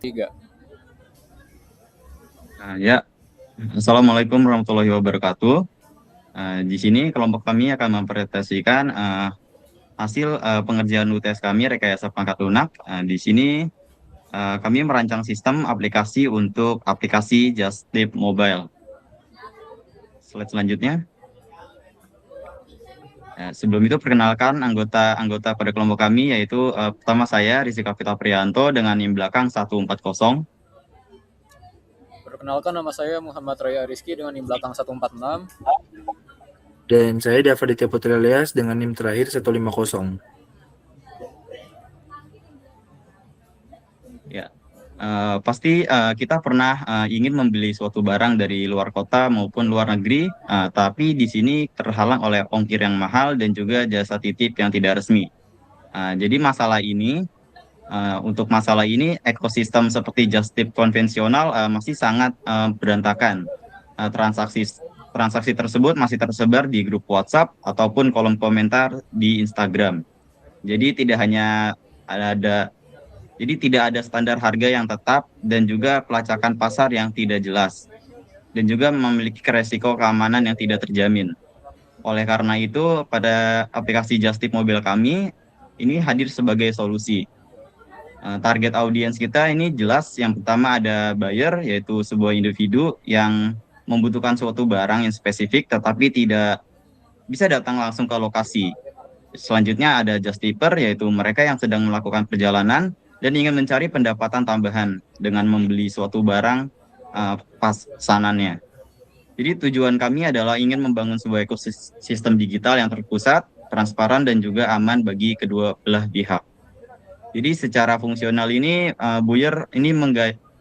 Tiga. Ya, Assalamualaikum warahmatullahi wabarakatuh. Di sini kelompok kami akan mempresentasikan hasil pengerjaan UTS kami rekayasa perangkat lunak. Di sini kami merancang sistem aplikasi untuk aplikasi Just Tip Mobile. Slide selanjutnya. Sebelum itu perkenalkan anggota-anggota pada kelompok kami yaitu pertama saya Rizika Fitra Priyanto dengan NIM belakang 140. Perkenalkan, nama saya Muhammad Raya Rizky dengan NIM belakang 146. Dan saya Dava Ditya Putra Ilyas dengan NIM terakhir 150. Ya, pasti kita pernah ingin membeli suatu barang dari luar kota maupun luar negeri, tapi di sini terhalang oleh ongkir yang mahal dan juga jasa titip yang tidak resmi. Jadi untuk masalah ini ekosistem seperti Just Tip konvensional masih sangat berantakan. Transaksi transaksi tersebut masih tersebar di grup WhatsApp ataupun kolom komentar di Instagram. Jadi tidak ada standar harga yang tetap dan juga pelacakan pasar yang tidak jelas dan juga memiliki resiko keamanan yang tidak terjamin. Oleh karena itu, pada aplikasi Just Tip Mobile kami ini hadir sebagai solusi. Target audiens kita ini jelas. Yang pertama ada buyer, yaitu sebuah individu yang membutuhkan suatu barang yang spesifik tetapi tidak bisa datang langsung ke lokasi. Selanjutnya ada just tipper, yaitu mereka yang sedang melakukan perjalanan dan ingin mencari pendapatan tambahan dengan membeli suatu barang pas pesanannya. Jadi tujuan kami adalah ingin membangun sebuah ekosistem digital yang terpusat, transparan, dan juga aman bagi kedua belah pihak. Jadi secara fungsional ini, Buyer ini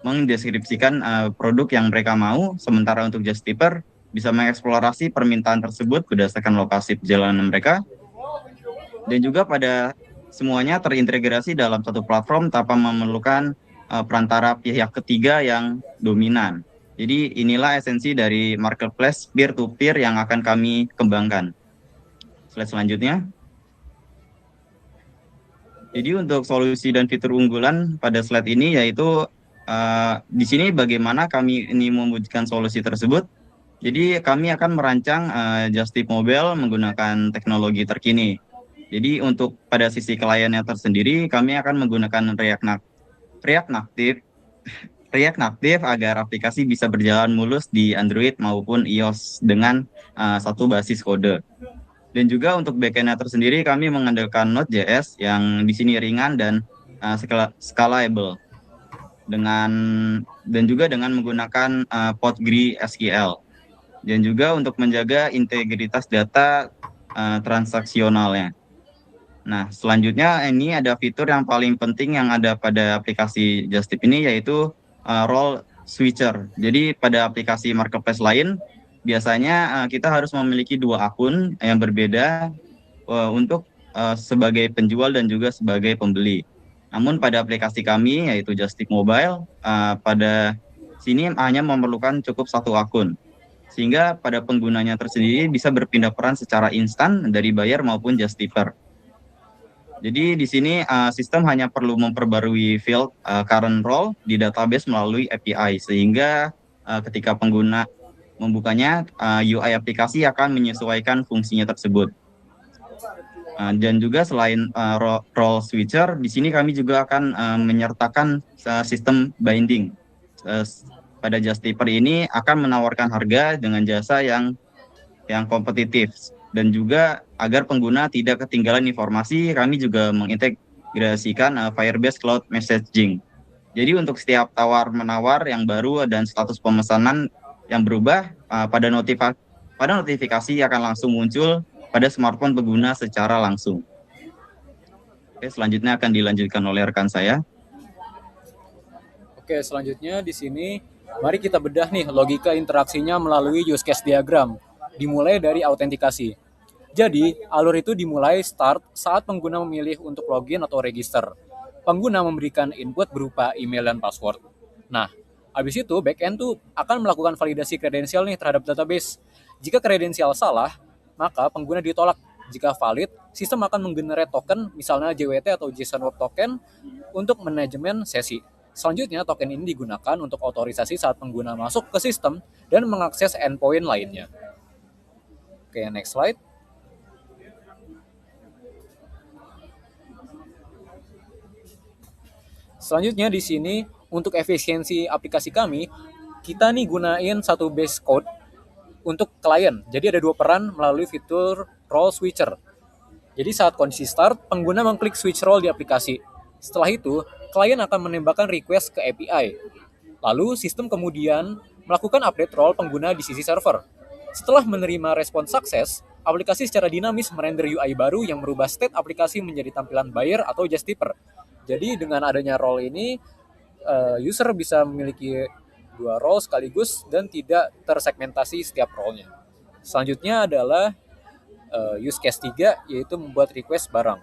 mendeskripsikan produk yang mereka mau, sementara untuk just tipper bisa mengeksplorasi permintaan tersebut berdasarkan lokasi perjalanan mereka, dan juga pada semuanya terintegrasi dalam satu platform tanpa memerlukan perantara pihak ketiga yang dominan. Jadi inilah esensi dari marketplace peer-to-peer yang akan kami kembangkan. Slide selanjutnya. Jadi untuk solusi dan fitur unggulan pada slide ini yaitu di sini bagaimana kami ini mewujudkan solusi tersebut. Jadi kami akan merancang Just Tip Mobile menggunakan teknologi terkini. Jadi untuk pada sisi kliennya tersendiri, kami akan menggunakan React Native agar aplikasi bisa berjalan mulus di Android maupun iOS dengan satu basis kode. Dan juga untuk backend-nya tersendiri, kami mengandalkan Node.js yang di sini ringan dan scalable dan juga dengan menggunakan PostgreSQL. Dan juga untuk menjaga integritas data transaksionalnya. Nah, selanjutnya ini ada fitur yang paling penting yang ada pada aplikasi Just Tip ini yaitu role switcher. Jadi pada aplikasi marketplace lain biasanya kita harus memiliki dua akun yang berbeda untuk sebagai penjual dan juga sebagai pembeli. Namun pada aplikasi kami yaitu Just Tip Mobile pada sini hanya memerlukan cukup satu akun. Sehingga pada penggunanya tersendiri bisa berpindah peran secara instan dari buyer maupun just tipper. Jadi di sini sistem hanya perlu memperbarui field current role di database melalui API sehingga ketika pengguna membukanya UI aplikasi akan menyesuaikan fungsinya tersebut. Dan juga selain role switcher, di sini kami juga akan menyertakan sistem binding. Pada Just Tipper ini akan menawarkan harga dengan jasa yang kompetitif. Dan juga agar pengguna tidak ketinggalan informasi, kami juga mengintegrasikan Firebase Cloud Messaging. Jadi untuk setiap tawar-menawar yang baru dan status pemesanan yang berubah, pada notifikasi akan langsung muncul pada smartphone pengguna secara langsung. Oke, selanjutnya akan dilanjutkan oleh rekan saya. Oke, selanjutnya di sini mari kita bedah nih logika interaksinya melalui use case diagram. Dimulai dari autentikasi. Jadi, alur itu dimulai start saat pengguna memilih untuk login atau register. Pengguna memberikan input berupa email dan password. Nah, habis itu backend tuh akan melakukan validasi kredensial nih terhadap database. Jika kredensial salah, maka pengguna ditolak. Jika valid, sistem akan menggenerate token, misalnya JWT atau JSON Web Token, untuk manajemen sesi. Selanjutnya, token ini digunakan untuk otorisasi saat pengguna masuk ke sistem dan mengakses endpoint lainnya. Oke, next slide. Selanjutnya di sini untuk efisiensi aplikasi kami, kita nih gunain satu base code untuk klien. Jadi ada dua peran melalui fitur role switcher. Jadi saat kondisi start, pengguna mengklik switch role di aplikasi. Setelah itu, klien akan menembakkan request ke API. Lalu sistem kemudian melakukan update role pengguna di sisi server. Setelah menerima respon sukses, aplikasi secara dinamis merender UI baru yang merubah state aplikasi menjadi tampilan buyer atau just tipper. Jadi dengan adanya role ini, user bisa memiliki dua role sekaligus dan tidak tersegmentasi setiap role-nya. Selanjutnya adalah use case 3, yaitu membuat request barang.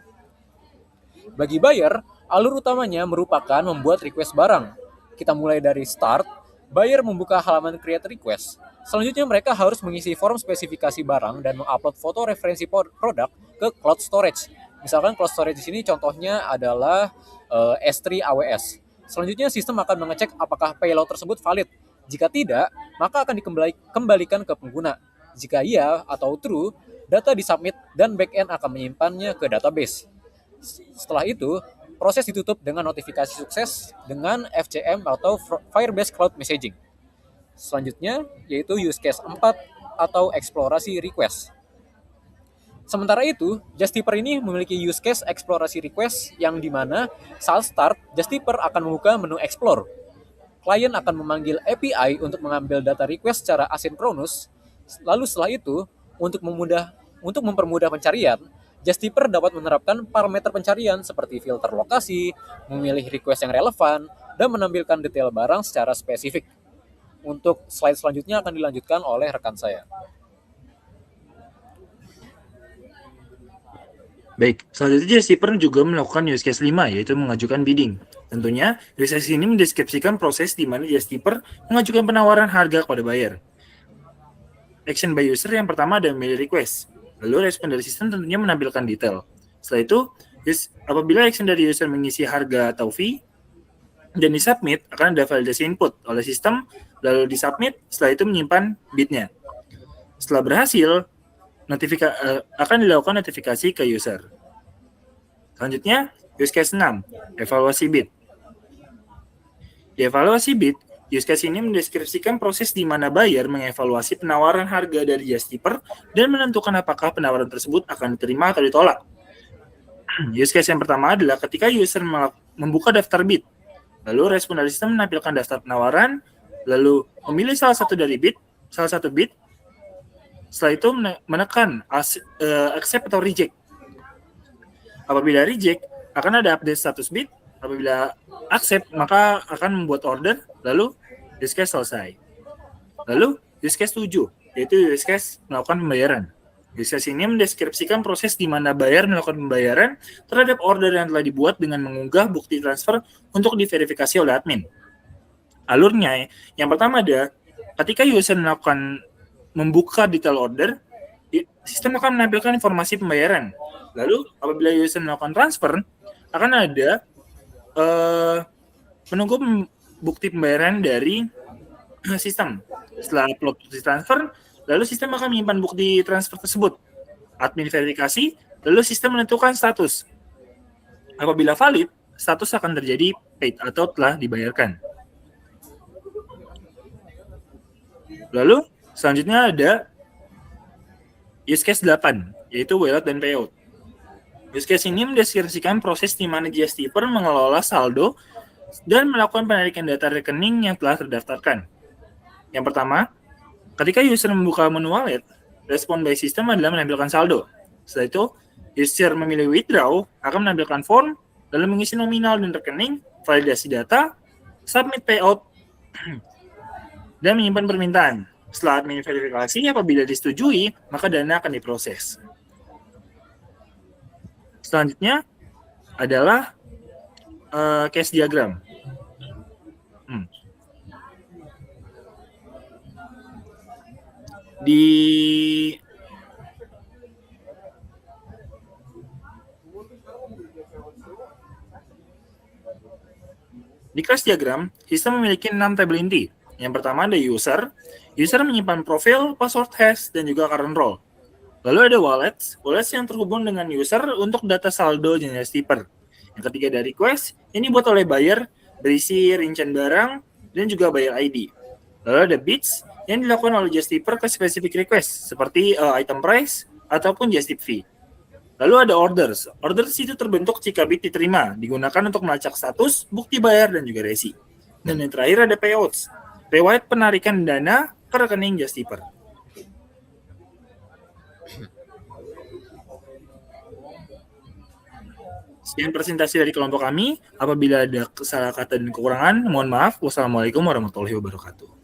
Bagi buyer, alur utamanya merupakan membuat request barang. Kita mulai dari start, buyer membuka halaman create request. Selanjutnya mereka harus mengisi form spesifikasi barang dan mengupload foto referensi produk ke cloud storage. Misalkan cloud storage di sini contohnya adalah S3 AWS. Selanjutnya sistem akan mengecek apakah payload tersebut valid. Jika tidak, maka akan dikembalikan ke pengguna. Jika iya atau true, data disubmit dan backend akan menyimpannya ke database. Setelah itu, proses ditutup dengan notifikasi sukses dengan FCM atau Firebase Cloud Messaging. Selanjutnya, yaitu use case 4 atau eksplorasi request. Sementara itu, Justipper ini memiliki use case eksplorasi request yang dimana saat start, Justipper akan membuka menu explore. Klien akan memanggil API untuk mengambil data request secara asinkronus. Lalu setelah itu, untuk mempermudah pencarian, Justipper dapat menerapkan parameter pencarian seperti filter lokasi, memilih request yang relevan, dan menampilkan detail barang secara spesifik. Untuk slide selanjutnya akan dilanjutkan oleh rekan saya. Baik, selanjutnya Justipper juga melakukan use case 5, yaitu mengajukan bidding. Tentunya, use case ini mendeskripsikan proses di mana Justipper mengajukan penawaran harga kepada buyer. Action by user yang pertama ada memilih request. Lalu respon dari sistem tentunya menampilkan detail. Setelah itu, apabila action dari user mengisi harga atau fee, dan disubmit, akan ada validasi input oleh sistem, lalu disubmit, setelah itu menyimpan bidnya. Setelah berhasil, akan dilakukan notifikasi ke user. Selanjutnya, use case 6, evaluasi bid. Di evaluasi bid, use case ini mendeskripsikan proses di mana buyer mengevaluasi penawaran harga dari Justipper dan menentukan apakah penawaran tersebut akan diterima atau ditolak. Use case yang pertama adalah ketika user membuka daftar bid, lalu respon dari sistem menampilkan daftar penawaran, lalu memilih salah satu bid, setelah itu menekan accept atau reject. Apabila reject, akan ada update status bid. Apabila accept, maka akan membuat order, lalu use case selesai. Lalu use case 7, yaitu use case melakukan pembayaran. Use case ini mendeskripsikan proses di mana buyer melakukan pembayaran terhadap order yang telah dibuat dengan mengunggah bukti transfer untuk diverifikasi oleh admin. Alurnya, yang pertama ada, ketika user membuka detail order, sistem akan menampilkan informasi pembayaran. Lalu, apabila user melakukan transfer, akan ada menunggu bukti pembayaran dari sistem. Setelah upload bukti transfer, lalu sistem akan menyimpan bukti transfer tersebut. Admin verifikasi, lalu sistem menentukan status. Apabila valid, status akan terjadi paid atau telah dibayarkan. Lalu, selanjutnya ada use case 8, yaitu wallet dan payout. Use case ini mendeskripsikan proses di mana Justipper mengelola saldo dan melakukan penarikan data rekening yang telah terdaftarkan. Yang pertama, ketika user membuka menu wallet, respon by system adalah menampilkan saldo. Setelah itu, user memilih withdraw, akan menampilkan form, lalu mengisi nominal dan rekening, validasi data, submit payout, dan menyimpan permintaan. Setelah admin verifikasi, apabila disetujui, maka dana akan diproses. Selanjutnya adalah case diagram. Di Di kelas diagram, sistem memiliki 6 tabel inti. Yang pertama ada user. User menyimpan profil, password hash, dan juga current role. Lalu ada wallets yang terhubung dengan user untuk data saldo dan skipper. Yang ketiga ada request, ini buat oleh buyer, berisi rincian barang, dan juga buyer ID. Lalu ada bits, yang dilakukan oleh JustTipper ke specific request, seperti item price ataupun JustTip fee. Lalu ada orders. Orders itu terbentuk jika bit diterima, digunakan untuk melacak status, bukti bayar, dan juga resi. Dan yang terakhir ada payouts. Riwayat penarikan dana ke rekening JustTipper. Sekian presentasi dari kelompok kami. Apabila ada salah kata dan kekurangan, mohon maaf. Wassalamualaikum warahmatullahi wabarakatuh.